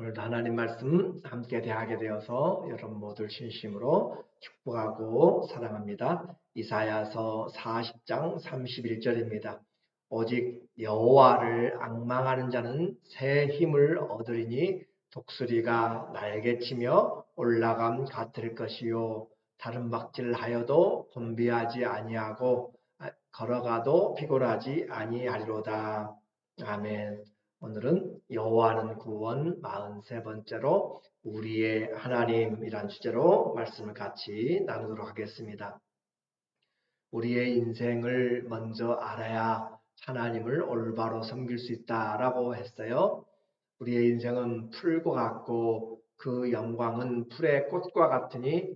오늘도 하나님 말씀 함께 대하게 되어서 여러분 모두를 진심으로 축복하고 사랑합니다. 이사야서 40장 31절입니다. 오직 여호와를 앙망하는 자는 새 힘을 얻으리니 독수리가 날개치며 올라감 같을 것이요 다른 박질하여도 곤비하지 아니하고 걸어가도 피곤하지 아니하리로다. 아멘. 오늘은 여호와는 구원 43번째로 우리의 하나님이란 주제로 말씀을 같이 나누도록 하겠습니다. 우리의 인생을 먼저 알아야 하나님을 올바로 섬길 수 있다라고 했어요. 우리의 인생은 풀과 같고 그 영광은 풀의 꽃과 같으니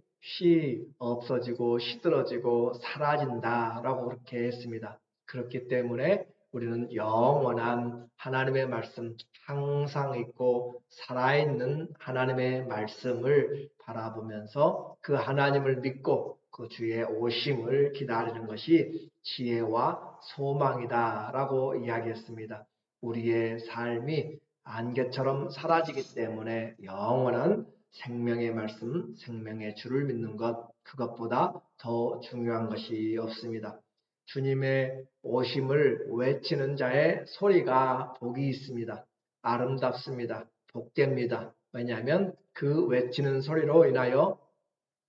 없어지고 시들어지고 사라진다라고 그렇게 했습니다. 그렇기 때문에 우리는 영원한 하나님의 말씀, 항상 있고 살아있는 하나님의 말씀을 바라보면서 그 하나님을 믿고 그 주의 오심을 기다리는 것이 지혜와 소망이다라고 이야기했습니다. 우리의 삶이 안개처럼 사라지기 때문에 영원한 생명의 말씀, 생명의 주를 믿는 것, 그것보다 더 중요한 것이 없습니다. 주님의 오심을 외치는 자의 소리가 복이 있습니다. 아름답습니다. 복됩니다. 왜냐하면 그 외치는 소리로 인하여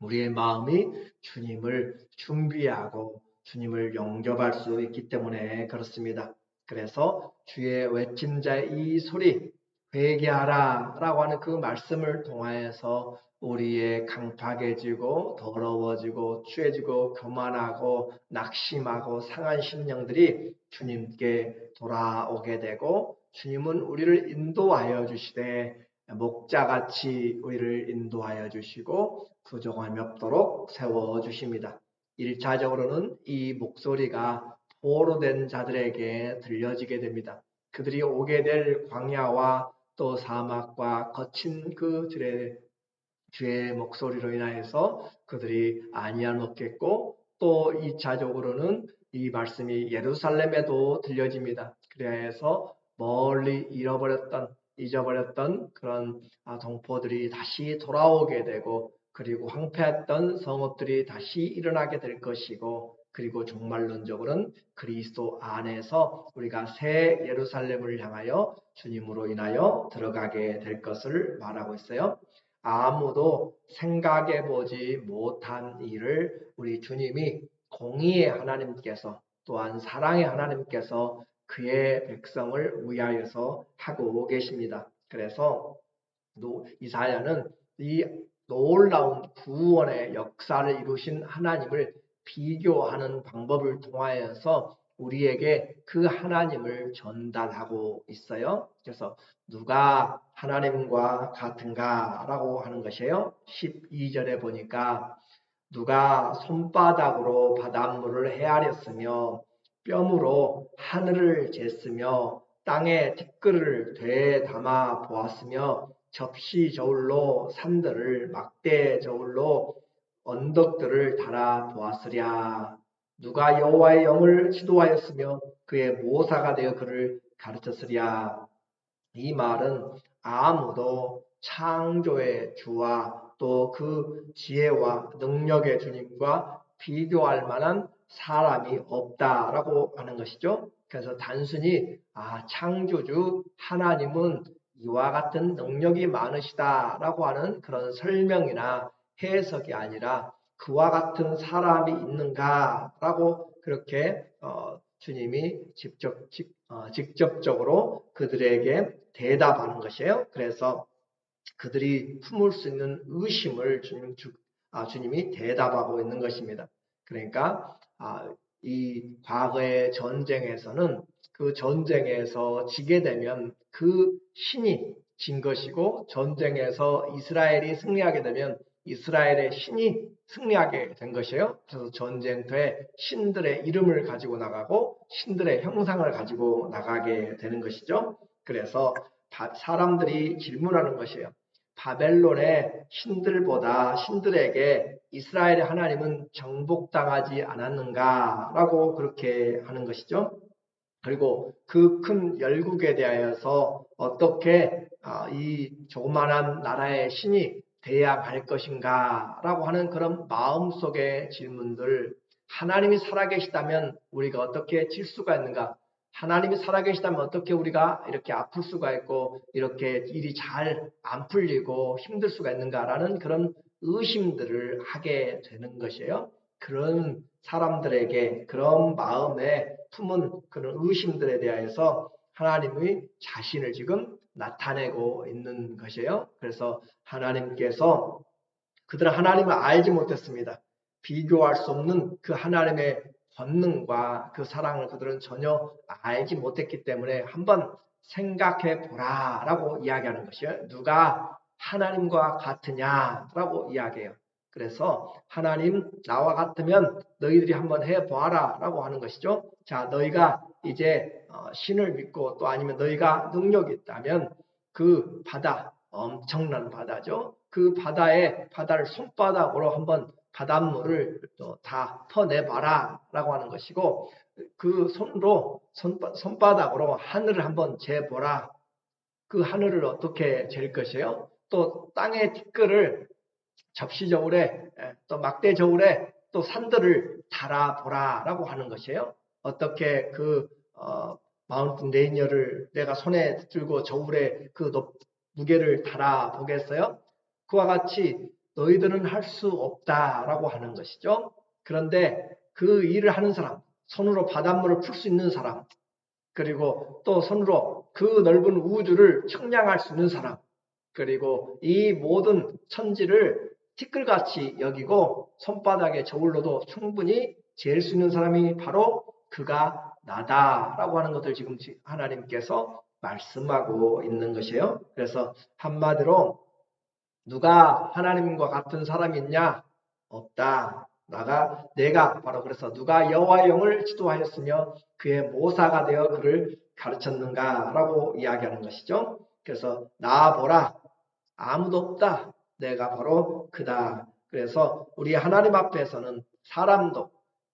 우리의 마음이 주님을 준비하고 주님을 영접할 수 있기 때문에 그렇습니다. 그래서 주의 외친 자의 이 소리, 회개하라 라고 하는 그 말씀을 통하여서 우리의 강팍해지고 더러워지고 취해지고 교만하고 낙심하고 상한 심령들이 주님께 돌아오게 되고, 주님은 우리를 인도하여 주시되 목자같이 우리를 인도하여 주시고 부정함이 없도록 세워주십니다. 1차적으로는 이 목소리가 포로된 자들에게 들려지게 됩니다. 그들이 오게 될 광야와 또 사막과 거친 그 주의 목소리로 인하여서 그들이 안위함 얻겠고, 또 2차적으로는 이 말씀이 예루살렘에도 들려집니다. 그래서 멀리 잊어버렸던 그런 동포들이 다시 돌아오게 되고, 그리고 황폐했던 성읍들이 다시 일어나게 될 것이고, 그리고 종말론적으로는 그리스도 안에서 우리가 새 예루살렘을 향하여 주님으로 인하여 들어가게 될 것을 말하고 있어요. 아무도 생각해 보지 못한 일을 우리 주님이 공의의 하나님께서, 또한 사랑의 하나님께서 그의 백성을 위하여서 하고 계십니다. 그래서 이사야는 이 놀라운 구원의 역사를 이루신 하나님을 비교하는 방법을 통하여서 우리에게 그 하나님을 전달하고 있어요. 그래서 누가 하나님과 같은가 라고 하는 것이에요. 12절에 보니까 누가 손바닥으로 바닷물을 헤아렸으며 뼈으로 하늘을 쟀으며 땅에 티끌을 되담아 보았으며 접시 저울로 산들을 막대 저울로 언덕들을 달아 보았으랴. 누가 여호와의 영을 지도하였으며 그의 모사가 되어 그를 가르쳤으랴. 이 말은 아무도 창조의 주와 또 그 지혜와 능력의 주님과 비교할 만한 사람이 없다라고 하는 것이죠. 그래서 단순히 창조주 하나님은 이와 같은 능력이 많으시다라고 하는 그런 설명이나 해석이 아니라 그와 같은 사람이 있는가라고 그렇게 주님이 직접적으로 그들에게 대답하는 것이에요. 그래서 그들이 품을 수 있는 의심을 주님이 대답하고 있는 것입니다. 그러니까 이 과거의 전쟁에서는 그 전쟁에서 지게 되면 그 신이 진 것이고, 전쟁에서 이스라엘이 승리하게 되면 이스라엘의 신이 승리하게 된 것이에요. 그래서 전쟁터에 신들의 이름을 가지고 나가고 신들의 형상을 가지고 나가게 되는 것이죠. 그래서 사람들이 질문하는 것이에요. 바벨론의 신들에게 이스라엘의 하나님은 정복당하지 않았는가라고 그렇게 하는 것이죠. 그리고 그 큰 열국에 대하여서 어떻게 이 조그만한 나라의 신이 돼야 할 것인가 라고 하는 그런 마음속의 질문들, 하나님이 살아계시다면 우리가 어떻게 질 수가 있는가? 하나님이 살아계시다면 어떻게 우리가 이렇게 아플 수가 있고 이렇게 일이 잘 안 풀리고 힘들 수가 있는가라는 그런 의심들을 하게 되는 것이에요. 그런 사람들에게 그런 마음에 품은 그런 의심들에 대해서 하나님의 자신을 지금 나타내고 있는 것이에요. 그래서 하나님께서 그들은 하나님을 알지 못했습니다. 비교할 수 없는 그 하나님의 권능과 그 사랑을 그들은 전혀 알지 못했기 때문에 한번 생각해 보라라고 이야기하는 것이에요. 누가 하나님과 같으냐라고 이야기해요. 그래서 하나님 나와 같으면 너희들이 한번 해보아라라고 하는 것이죠. 자, 너희가 이제 신을 믿고 또 아니면 너희가 능력이 있다면 그 바다, 엄청난 바다죠. 그 바다를 손바닥으로 한번 바닷물을 다 퍼내봐라 라고 하는 것이고, 그 손바닥으로 하늘을 한번 재보라. 그 하늘을 어떻게 잴 것이에요? 또 땅의 티끌을 접시저울에, 또 막대저울에 또 산들을 달아보라 라고 하는 것이에요. 어떻게 그 마운틴 레이니어를 내가 손에 들고 저울에 그 무게를 달아보겠어요? 그와 같이 너희들은 할 수 없다라고 하는 것이죠. 그런데 그 일을 하는 사람, 손으로 바닷물을 풀 수 있는 사람, 그리고 또 손으로 그 넓은 우주를 측량할 수 있는 사람, 그리고 이 모든 천지를 티끌같이 여기고 손바닥에 저울로도 충분히 잴 수 있는 사람이 바로 그가 나다라고 하는 것을 지금 하나님께서 말씀하고 있는 것이에요. 그래서 한마디로 누가 하나님과 같은 사람이 있냐? 없다. 내가 바로 그래서 누가 여호와의 영을 지도하였으며 그의 모사가 되어 그를 가르쳤는가라고 이야기하는 것이죠. 그래서 나보라. 아무도 없다. 내가 바로 그다. 그래서 우리 하나님 앞에서는 사람도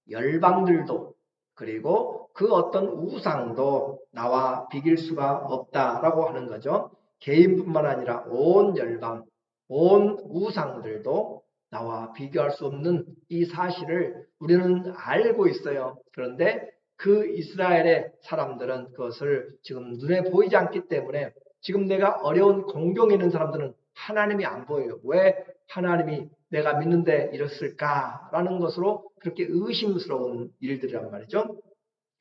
열방들도 그리고 그 어떤 우상도 나와 비길 수가 없다라고 하는 거죠. 개인뿐만 아니라 온 열방, 온 우상들도 나와 비교할 수 없는 이 사실을 우리는 알고 있어요. 그런데 그 이스라엘의 사람들은 그것을 지금 눈에 보이지 않기 때문에 지금 내가 어려운 공경에 있는 사람들은 하나님이 안 보여요. 왜 하나님이 내가 믿는데 이랬을까라는 것으로 그렇게 의심스러운 일들이란 말이죠.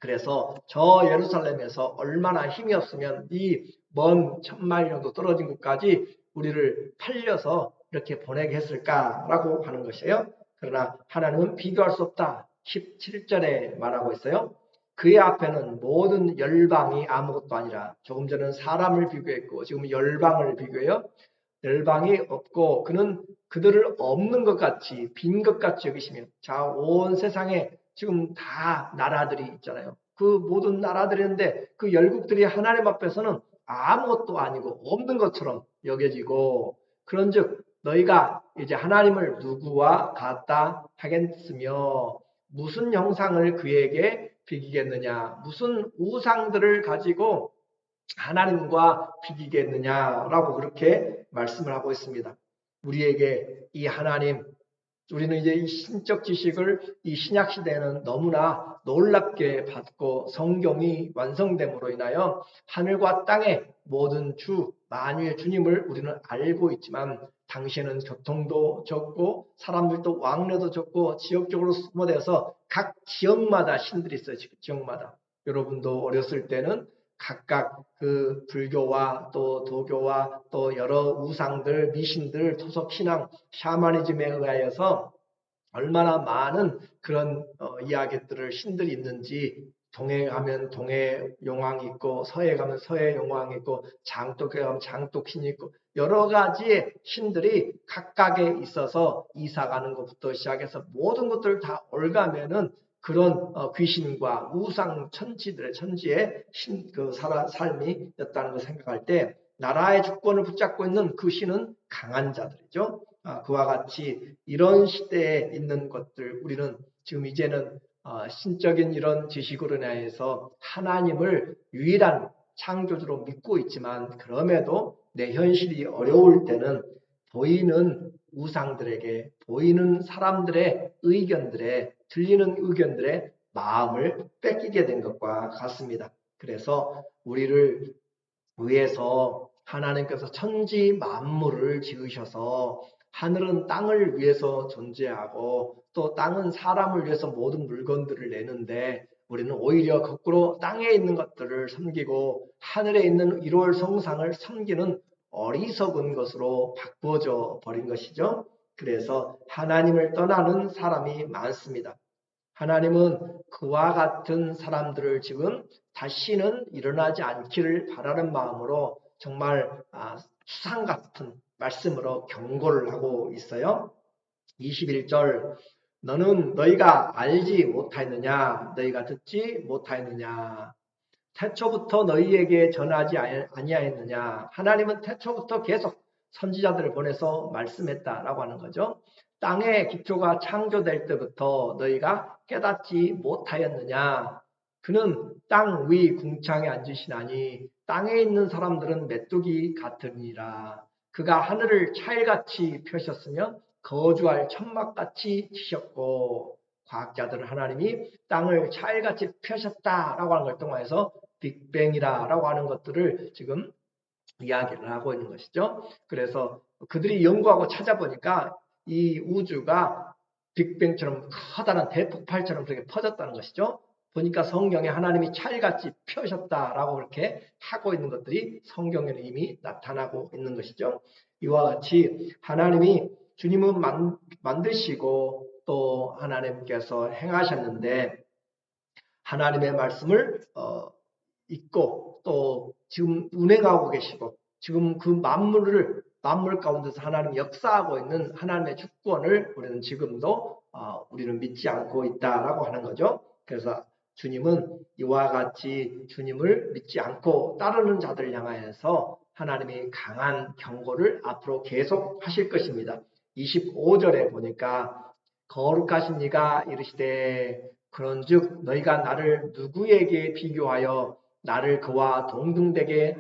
그래서 저 예루살렘에서 얼마나 힘이 없으면 이 먼 천마일 정도 떨어진 곳까지 우리를 팔려서 이렇게 보내게 했을까라고 하는 것이에요. 그러나 하나님은 비교할 수 없다. 17절에 말하고 있어요. 그의 앞에는 모든 열방이 아무것도 아니라, 조금 전에는 사람을 비교했고 지금 열방을 비교해요. 열방이 없고 그는 그들을 없는 것 같이 빈 것 같이 여기시며, 자, 온 세상에 지금 다 나라들이 있잖아요. 그 모든 나라들인데 그 열국들이 하나님 앞에서는 아무것도 아니고 없는 것처럼 여겨지고, 그런즉 너희가 이제 하나님을 누구와 같다 하겠으며 무슨 형상을 그에게 비기겠느냐, 무슨 우상들을 가지고 하나님과 비기겠느냐라고 그렇게 말씀을 하고 있습니다. 우리에게 이 하나님, 우리는 이제 이 신적 지식을 이 신약 시대에는 너무나 놀랍게 받고 성경이 완성됨으로 인하여 하늘과 땅의 모든 주 만유의 주님을 우리는 알고 있지만, 당시에는 교통도 적고 사람들도 왕래도 적고 지역적으로 소모되어서 각 지역마다 신들이 있어요. 지역마다. 여러분도 어렸을 때는 각각 그 불교와 또 도교와 또 여러 우상들, 미신들, 토속 신앙, 샤머니즘에 의하여서 얼마나 많은 그런 이야기들을 신들이 있는지, 동해 가면 동해 용왕이 있고 서해 가면 서해 용왕이 있고 장독에 가면 장독신이 있고 여러 가지의 신들이 각각에 있어서 이사 가는 것부터 시작해서 모든 것들을 다 올가면은 그런 귀신과 우상 천지들의 천지의 삶이었다는 걸 생각할 때, 나라의 주권을 붙잡고 있는 그 신은 강한 자들이죠. 그와 같이 이런 시대에 있는 것들, 우리는 지금 이제는 신적인 이런 지식으로 인해서 하나님을 유일한 창조주로 믿고 있지만, 그럼에도 내 현실이 어려울 때는 보이는 우상들에게, 보이는 사람들의 의견들에, 들리는 의견들에 마음을 뺏기게 된 것과 같습니다. 그래서 우리를 위해서 하나님께서 천지 만물을 지으셔서 하늘은 땅을 위해서 존재하고 또 땅은 사람을 위해서 모든 물건들을 내는데 우리는 오히려 거꾸로 땅에 있는 것들을 섬기고 하늘에 있는 1월 성상을 섬기는 어리석은 것으로 바꾸어져 버린 것이죠. 그래서 하나님을 떠나는 사람이 많습니다. 하나님은 그와 같은 사람들을 지금 다시는 일어나지 않기를 바라는 마음으로 정말 수상 같은 말씀으로 경고를 하고 있어요. 21절 너는 너희가 알지 못하였느냐 너희가 듣지 못하였느냐 태초부터 너희에게 전하지 아니하였느냐. 하나님은 태초부터 계속 선지자들을 보내서 말씀했다라고 하는 거죠. 땅의 기초가 창조될 때부터 너희가 깨닫지 못하였느냐. 그는 땅 위 궁창에 앉으시나니 땅에 있는 사람들은 메뚜기 같으니라. 그가 하늘을 차일같이 펴셨으며 거주할 천막같이 치셨고 과학자들은 하나님이 땅을 차일같이 펴셨다라고 하는 걸 통해서 빅뱅이라고 하는 것들을 지금 이야기를 하고 있는 것이죠. 그래서 그들이 연구하고 찾아보니까 이 우주가 빅뱅처럼 커다란 대폭발처럼 그렇게 퍼졌다는 것이죠. 보니까 성경에 하나님이 차일같이 펴셨다라고 그렇게 하고 있는 것들이 성경에는 이미 나타나고 있는 것이죠. 이와 같이 하나님이 주님은 만드시고 또 하나님께서 행하셨는데 하나님의 말씀을 있고 또 지금 운행하고 계시고 지금 그 만물 가운데서 하나님 역사하고 있는 하나님의 주권을 우리는 지금도 우리는 믿지 않고 있다라고 하는 거죠. 그래서 주님은 이와 같이 주님을 믿지 않고 따르는 자들을 향하여서 하나님이 강한 경고를 앞으로 계속 하실 것입니다. 25절에 보니까 거룩하신 이가 이르시되 그런즉 너희가 나를 누구에게 비교하여 나를 그와 동등되게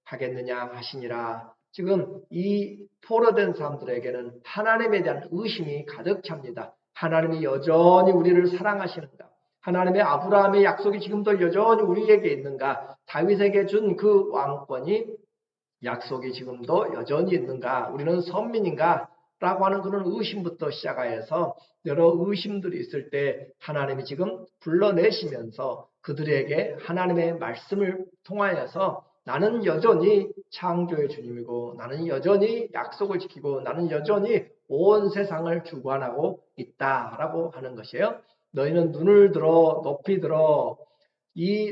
하겠느냐 하시니라. 지금 이 포로된 사람들에게는 하나님에 대한 의심이 가득 찹니다. 하나님이 여전히 우리를 사랑하시는가? 하나님의 아브라함의 약속이 지금도 여전히 우리에게 있는가? 다윗에게 준 그 왕권이 약속이 지금도 여전히 있는가? 우리는 선민인가? 라고 하는 그런 의심부터 시작하여서 여러 의심들이 있을 때 하나님이 지금 불러내시면서 그들에게 하나님의 말씀을 통하여서 나는 여전히 창조의 주님이고 나는 여전히 약속을 지키고 나는 여전히 온 세상을 주관하고 있다라고 하는 것이에요. 너희는 눈을 들어 높이 들어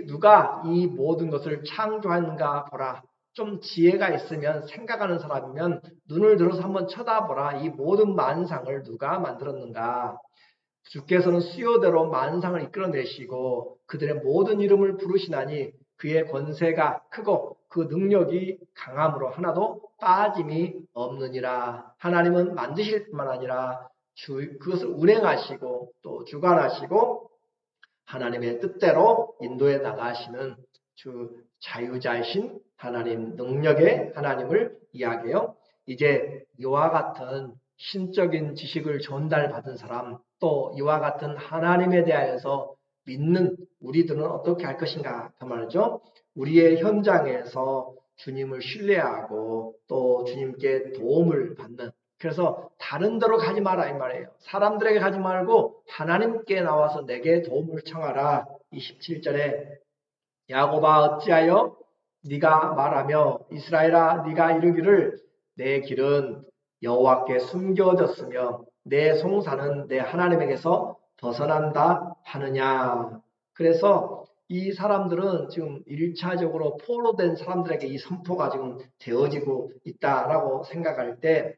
누가 이 모든 것을 창조하는가 보라. 좀 지혜가 있으면 생각하는 사람이면 눈을 들어서 한번 쳐다보라. 이 모든 만상을 누가 만들었는가. 주께서는 수요대로 만상을 이끌어내시고 그들의 모든 이름을 부르시나니 그의 권세가 크고 그 능력이 강함으로 하나도 빠짐이 없느니라. 하나님은 만드실 뿐만 아니라 그것을 운행하시고 또 주관하시고 하나님의 뜻대로 인도해 나가시는 자유자이신 하나님, 능력의 하나님을 이야기해요. 이제 이와 같은 신적인 지식을 전달받은 사람, 또 이와 같은 하나님에 대하여서 믿는 우리들은 어떻게 할 것인가 그 말이죠. 우리의 현장에서 주님을 신뢰하고 또 주님께 도움을 받는, 그래서 다른 데로 가지 마라 이 말이에요. 사람들에게 가지 말고 하나님께 나와서 내게 도움을 청하라. 27절에 야곱아 어찌하여 네가 말하며 이스라엘아 네가 이르기를 내 길은 여호와께 숨겨졌으며 내 송사는 내 하나님에게서 벗어난다 하느냐. 그래서 이 사람들은 지금 1차적으로 포로된 사람들에게 이 선포가 지금 되어지고 있다라고 생각할 때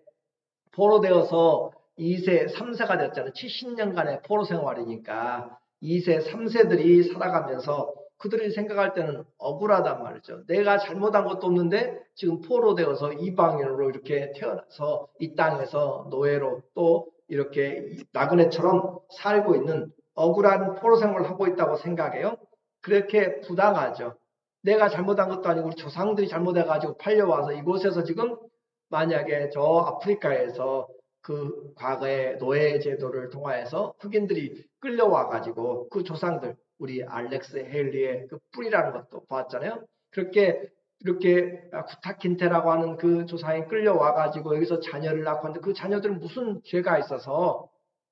포로되어서 2세, 3세가 됐잖아요. 70년간의 포로 생활이니까 2세, 3세들이 살아가면서 그들이 생각할 때는 억울하단 말이죠. 내가 잘못한 것도 없는데 지금 포로되어서 이방인으로 이렇게 태어나서 이 땅에서 노예로 또 이렇게 나그네처럼 살고 있는 억울한 포로 생활을 하고 있다고 생각해요. 그렇게 부당하죠. 내가 잘못한 것도 아니고 우리 조상들이 잘못해가지고 팔려와서 이곳에서 지금 만약에 저 아프리카에서 그 과거의 노예 제도를 통하여서 흑인들이 끌려와가지고 그 조상들, 우리 알렉스 헤일리의 그 뿌리라는 것도 봤잖아요. 그렇게 이렇게 구타킨테라고 하는 그 조상이 끌려와가지고 여기서 자녀를 낳고 하는데 그 자녀들은 무슨 죄가 있어서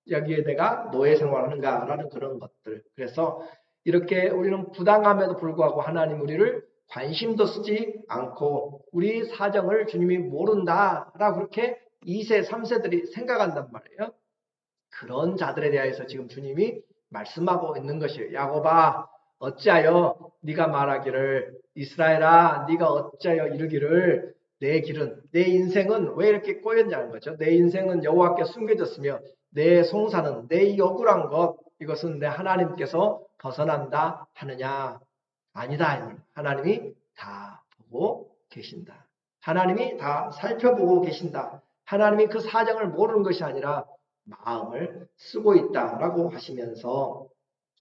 여기에 내가 노예 생활하는가라는 그런 것들. 그래서 이렇게 우리는 부당함에도 불구하고 하나님 우리를 관심도 쓰지 않고 우리 사정을 주님이 모른다라고 그렇게 2세, 3세들이 생각한단 말이에요. 그런 자들에 대해서 지금 주님이 말씀하고 있는 것이에요. 야곱아, 어찌하여 네가 말하기를, 이스라엘아 네가 어찌하여 이르기를, 내 길은, 내 인생은 왜 이렇게 꼬였냐는 거죠. 내 인생은 여호와께 숨겨졌으며 내 송사는, 내 억울한 것, 이것은 내 하나님께서 벗어난다 하느냐. 아니다. 하나님이 다 보고 계신다. 하나님이 다 살펴보고 계신다. 하나님이 그 사정을 모르는 것이 아니라 마음을 쓰고 있다라고 하시면서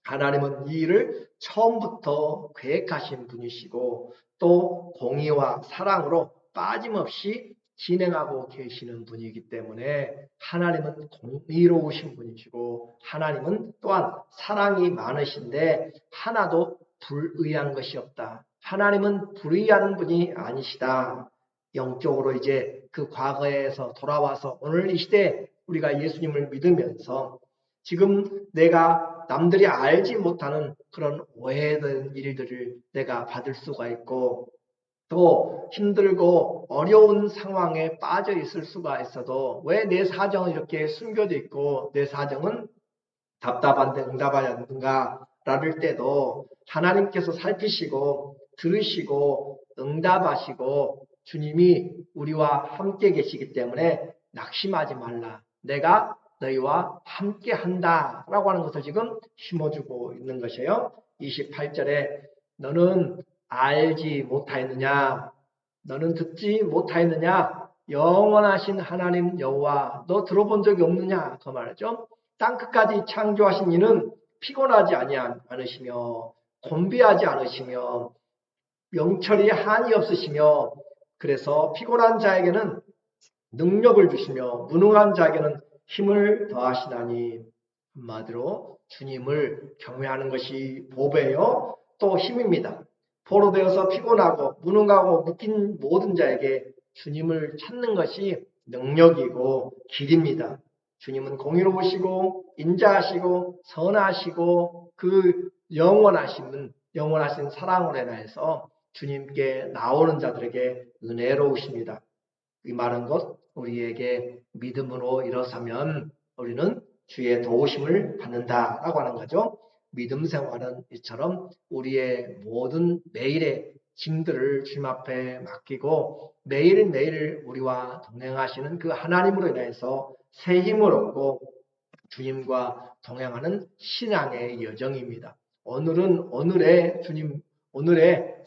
하나님은 이 일을 처음부터 계획하신 분이시고 또 공의와 사랑으로 빠짐없이 진행하고 계시는 분이기 때문에 하나님은 공의로우신 분이시고 하나님은 또한 사랑이 많으신데 하나도 불의한 것이 없다. 하나님은 불의한 분이 아니시다. 영적으로 이제 그 과거에서 돌아와서 오늘 이 시대에 우리가 예수님을 믿으면서 지금 내가 남들이 알지 못하는 그런 오해된 일들을 내가 받을 수가 있고 또 힘들고 어려운 상황에 빠져 있을 수가 있어도 왜 내 사정은 이렇게 숨겨져 있고 내 사정은 답답한데 응답하지 않는가 라를 때도 하나님께서 살피시고 들으시고 응답하시고 주님이 우리와 함께 계시기 때문에 낙심하지 말라. 내가 너희와 함께 한다 라고 하는 것을 지금 심어주고 있는 것이에요. 28절에 너는 알지 못하였느냐? 너는 듣지 못하였느냐? 영원하신 하나님 여호와 너 들어본 적이 없느냐? 그 말이죠. 땅끝까지 창조하신 이는 피곤하지 않으시며 곤비하지 않으시며 명철이 한이 없으시며 그래서 피곤한 자에게는 능력을 주시며 무능한 자에게는 힘을 더하시나니 한마디로 주님을 경외하는 것이 보배요 또 힘입니다. 포로되어서 피곤하고 무능하고 묶인 모든 자에게 주님을 찾는 것이 능력이고 길입니다. 주님은 공의로우시고 인자하시고 선하시고 그 영원하신 사랑으로 인해서 주님께 나오는 자들에게 은혜로우십니다. 이 말한 것 우리에게 믿음으로 일어서면 우리는 주의 도우심을 받는다라고 하는 거죠. 믿음 생활은 이처럼 우리의 모든 매일의 짐들을 주님 앞에 맡기고 매일매일 우리와 동행하시는 그 하나님으로 인해서 새 힘을 얻고 주님과 동행하는 신앙의 여정입니다. 오늘은 오늘의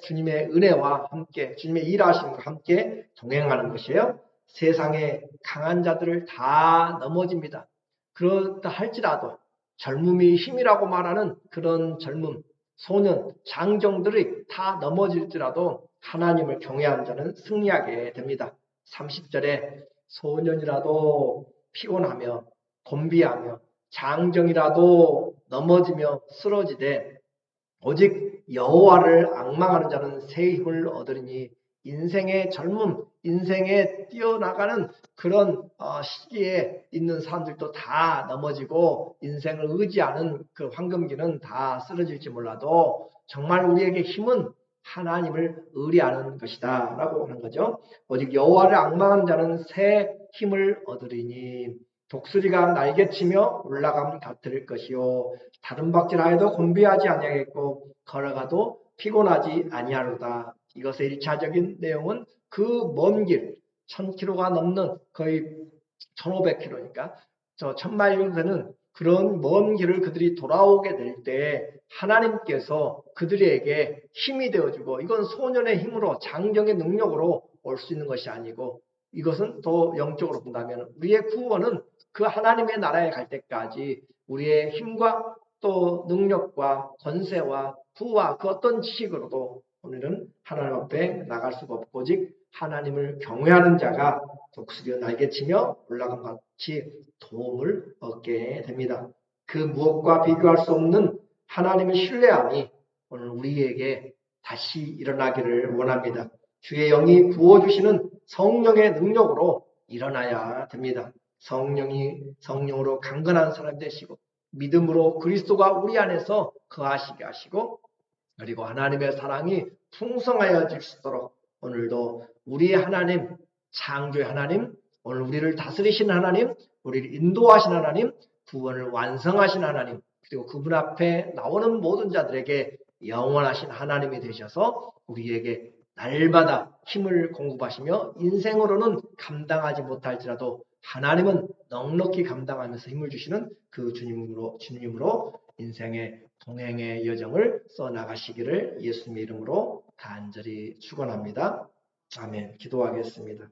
주님의 은혜와 함께 주님의 일하심과 함께 동행하는 것이에요. 세상에 강한 자들을 다 넘어집니다. 그렇다 할지라도 젊음이 힘이라고 말하는 그런 젊음, 소년, 장정들이 다 넘어질지라도 하나님을 경외하는 자는 승리하게 됩니다. 30절에 소년이라도 피곤하며 곤비하며 장정이라도 넘어지며 쓰러지되 오직 여호와를 앙망하는 자는 새 힘을 얻으리니 인생의 젊음, 인생에 뛰어나가는 그런 시기에 있는 사람들도 다 넘어지고 인생을 의지하는 그 황금기는 다 쓰러질지 몰라도 정말 우리에게 힘은 하나님을 의뢰하는 것이다 라고 하는 거죠. 오직 여호와를 앙망하는 자는 새 힘을 얻으리니 독수리가 날개치며 올라가면 곁들일 것이요 다른 박질하여도 곤비하지 아니하겠고 걸어가도 피곤하지 아니하로다. 이것의 1차적인 내용은 그 먼 길, 1000km가 넘는 거의 1500km니까 저 1000마일 되는 그런 먼 길을 그들이 돌아오게 될 때 하나님께서 그들에게 힘이 되어주고 이건 소년의 힘으로 장정의 능력으로 올 수 있는 것이 아니고 이것은 또 영적으로 본다면 우리의 구원은 그 하나님의 나라에 갈 때까지 우리의 힘과 또 능력과 권세와 부와 그 어떤 지식으로도 우리는 하나님 앞에 나갈 수가 없고 오직 하나님을 경외하는 자가 독수리가 날개치며 올라간 것 같이 도움을 얻게 됩니다. 그 무엇과 비교할 수 없는 하나님의 신뢰함이 오늘 우리에게 다시 일어나기를 원합니다. 주의 영이 부어주시는 성령의 능력으로 일어나야 됩니다. 성령으로 강건한 사람 되시고 믿음으로 그리스도가 우리 안에서 거하시게 하시고 그리고 하나님의 사랑이 풍성하여질 수 있도록 오늘도 우리의 하나님, 창조의 하나님, 오늘 우리를 다스리신 하나님, 우리를 인도하신 하나님, 구원을 완성하신 하나님, 그리고 그분 앞에 나오는 모든 자들에게 영원하신 하나님이 되셔서 우리에게 날마다 힘을 공급하시며 인생으로는 감당하지 못할지라도 하나님은 넉넉히 감당하면서 힘을 주시는 그 주님으로 인생의 동행의 여정을 써나가시기를 예수님의 이름으로 간절히 축원합니다. 아멘. 기도하겠습니다.